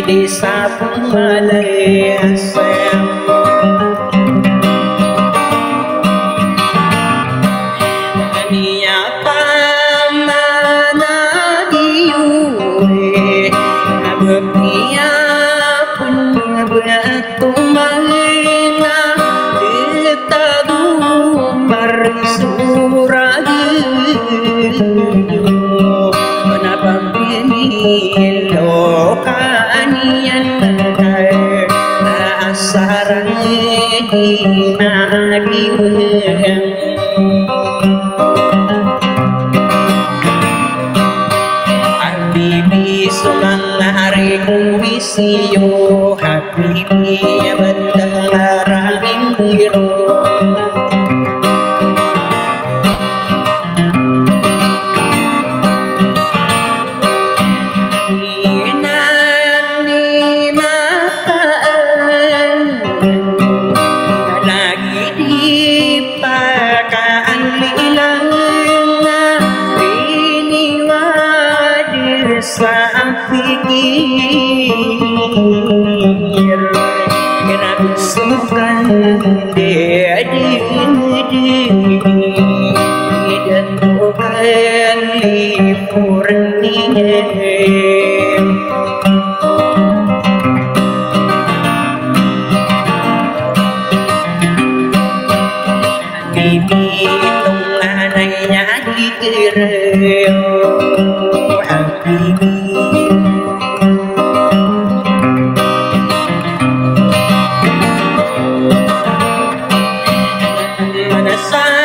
Desa Malaysia niapa mana diuwe bekia pun beatu mangena ditadu marsuragi kenapa bini lokanian sarang dina diweng Habibi sumangari kuwisiyo Habibi mendengaring biro pikir kerasukan dia dan bukan lipurninya dihitung anaknya dikira Habibi Sang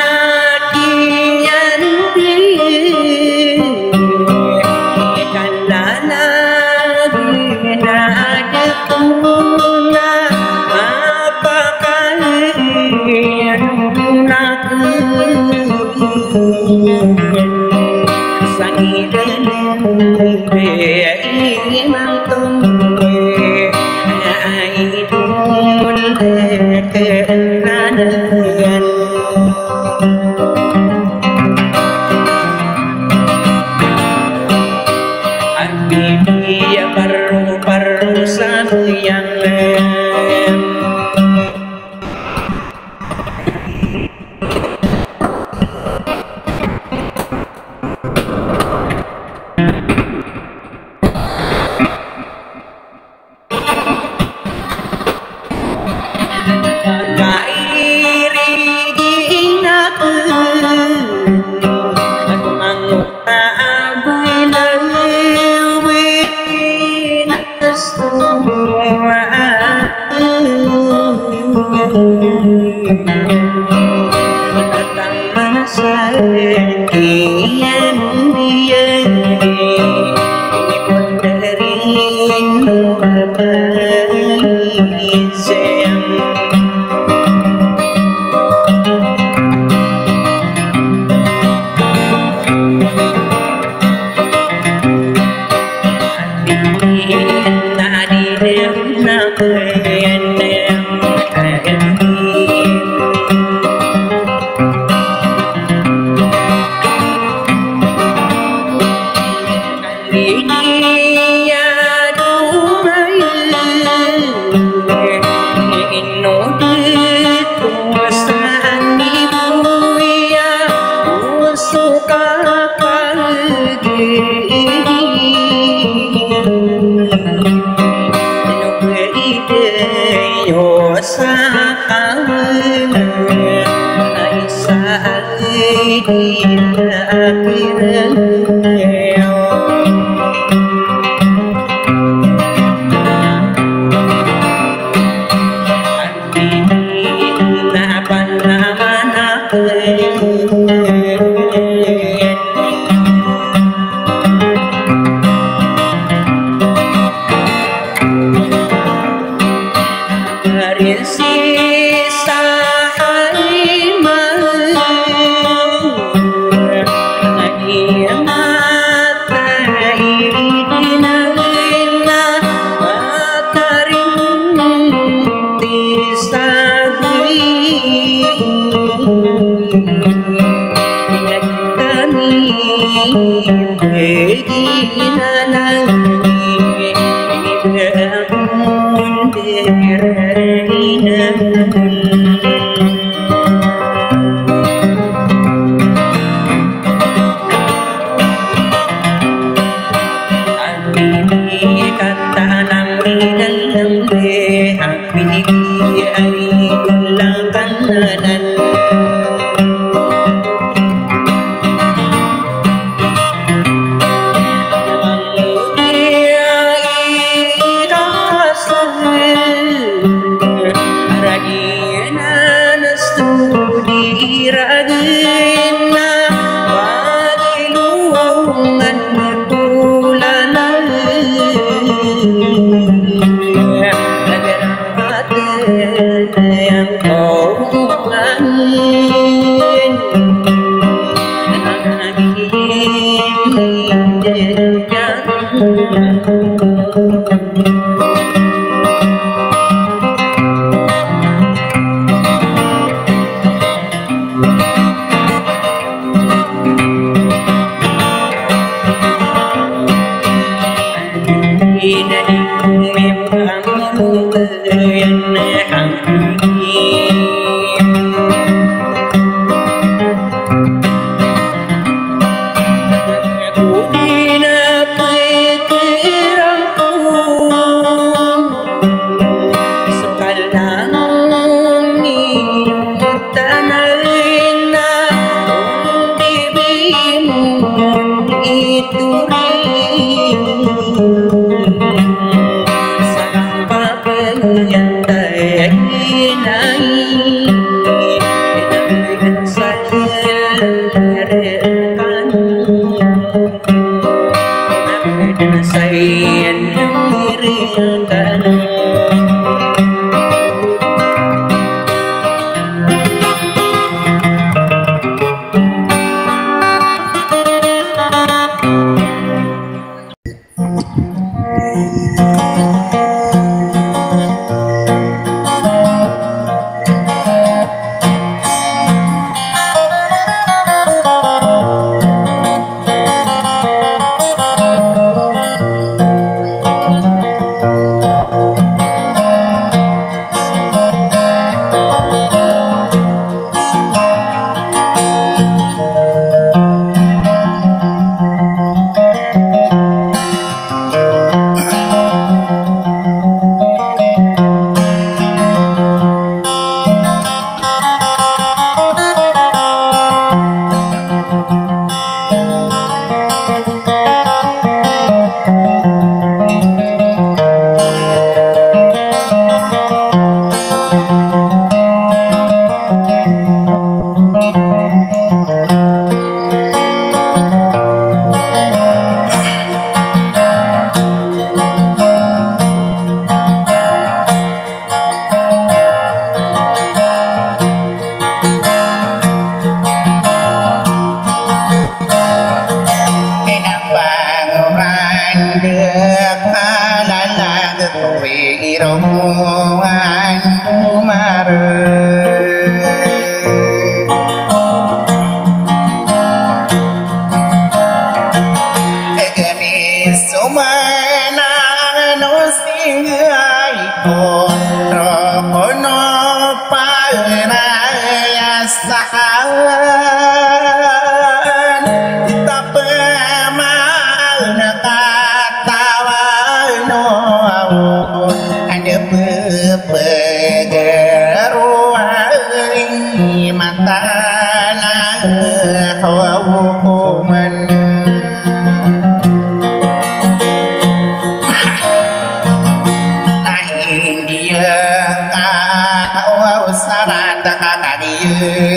Sarata kadiya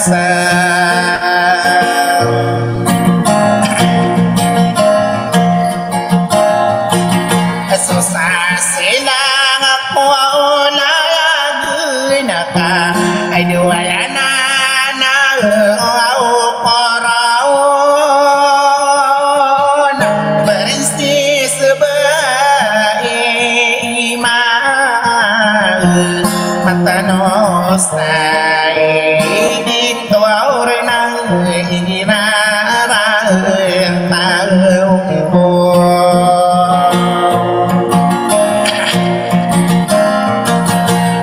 sa susah silang ako na naka ay duwala na koraon beristi sebaik matanos ay dito rin ang hinarang taong ko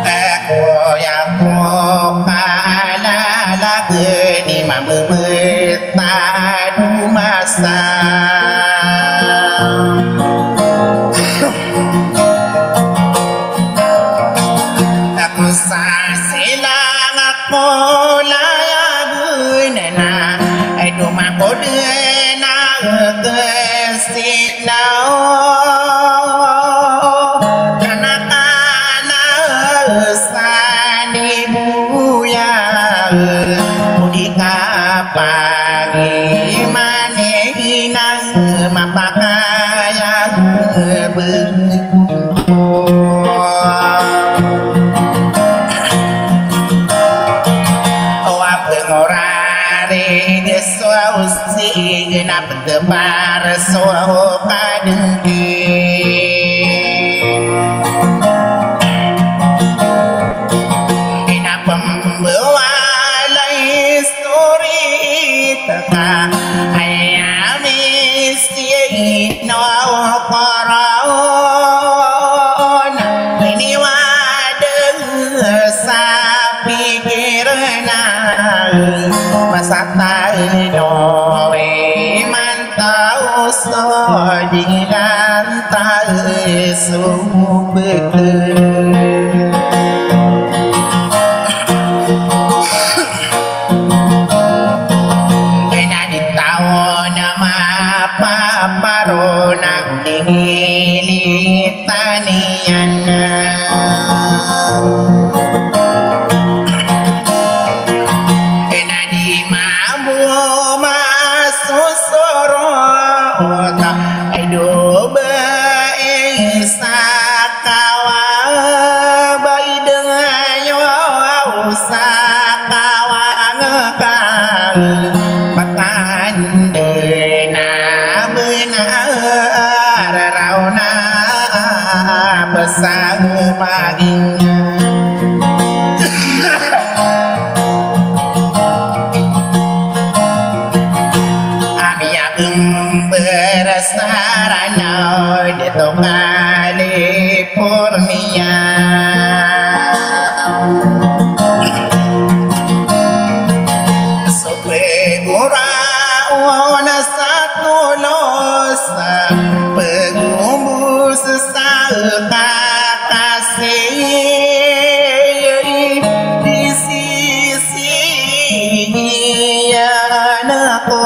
ako yang mo kalalagay ni mamamita dumasa ako sa silang ako layagun na ay dumakod na agasilaw kanakana sa libuya muli ka pagimanehinang mapakayang usig na pagkabar so kadengki ina pembawalay story taka ayamis no koraon iniwadeng sa pikiran masata no mantau so dilan tae subet kena ditawon mapaparo nang dilitanian sang maging ami agung berasarana dito California Sopegura ona sa tulos pegumbus sa di sisi anakku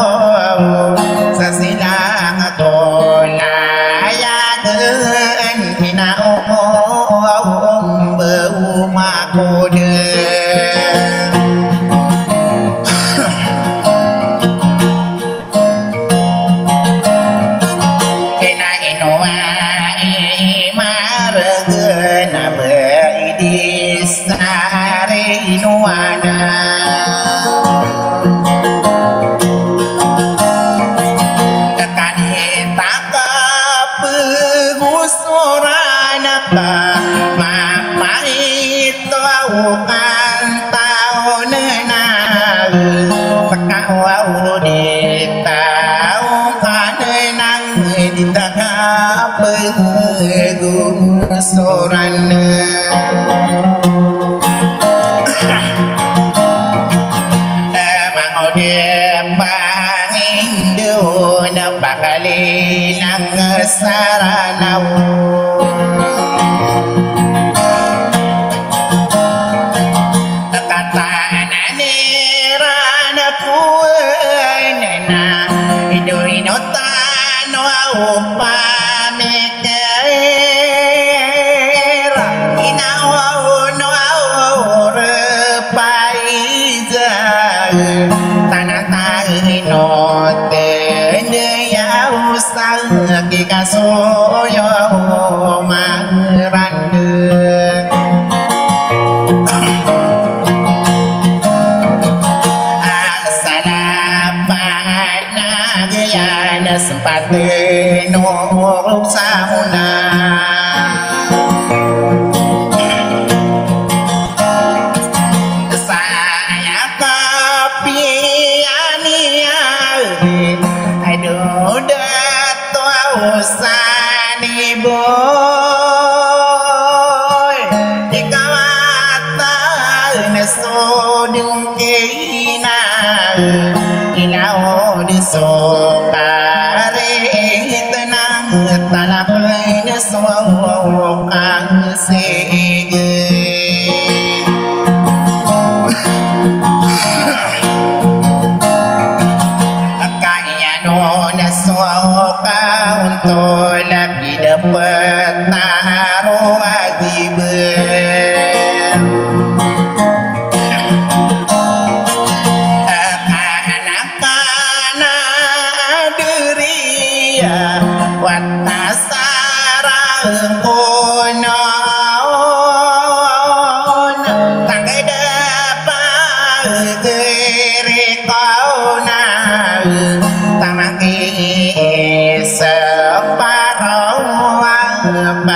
sa silang ako layagan hinaong baumaku inuana kanita ka pegusuran ka mapahito kan taon na pagkawaw di taong kanang di ka pegusuran bakalilang saranaw katananeran ako na inuinutan upamekera inawaw no repaiza pati nung sa una saya kapiania aduh datua usani boy dikawata nesodung kina ilaw disokare tenang tanah nesokang sige kaya no nesoka untuk lagi dapat taruh lagi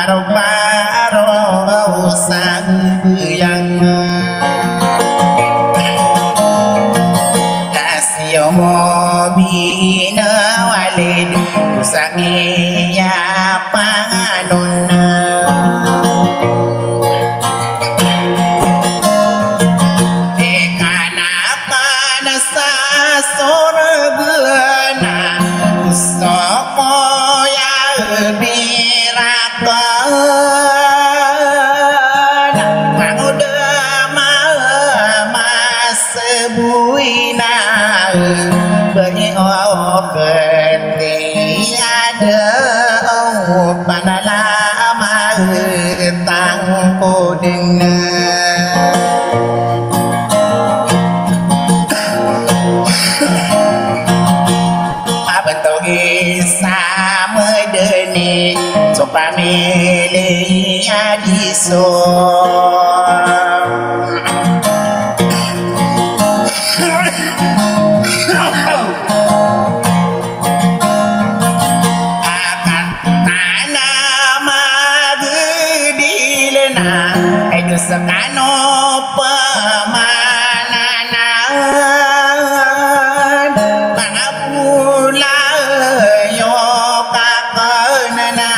baru-baru sang yang kasih mobina walid usangi ya panganuna ekana panasa sorgana soko ya biraka bagi ofeti ada panalama tang puding bentuk sama deni sopa milih adiso sekano pemananan pangapula yo kakenana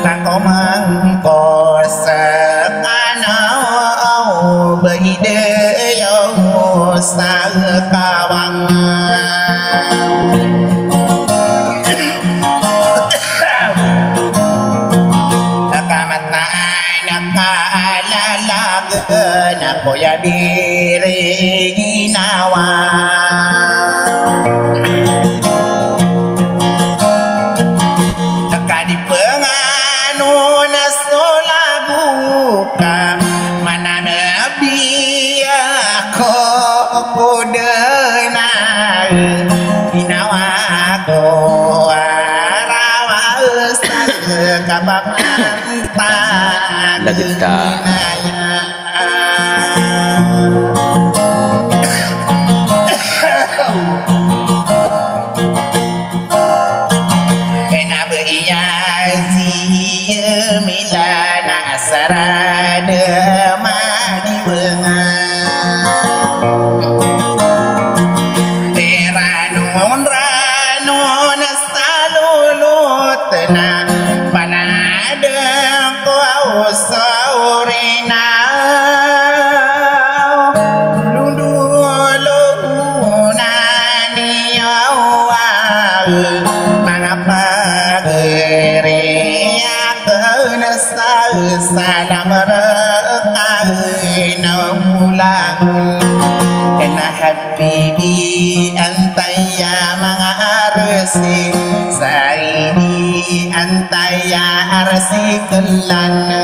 tako mangko sekano beide yo sakawang nako ya diri ginawa kadi penganu nasola buka mana nabi aku kudena ginawa ko arawa ustaz kabamanta lagita sarada mani bengang ranon salulut na panada ko saurina lunduluna niyawa salam rekahi namulang ena habibi antaya mangarsi saini antaya arsi kelana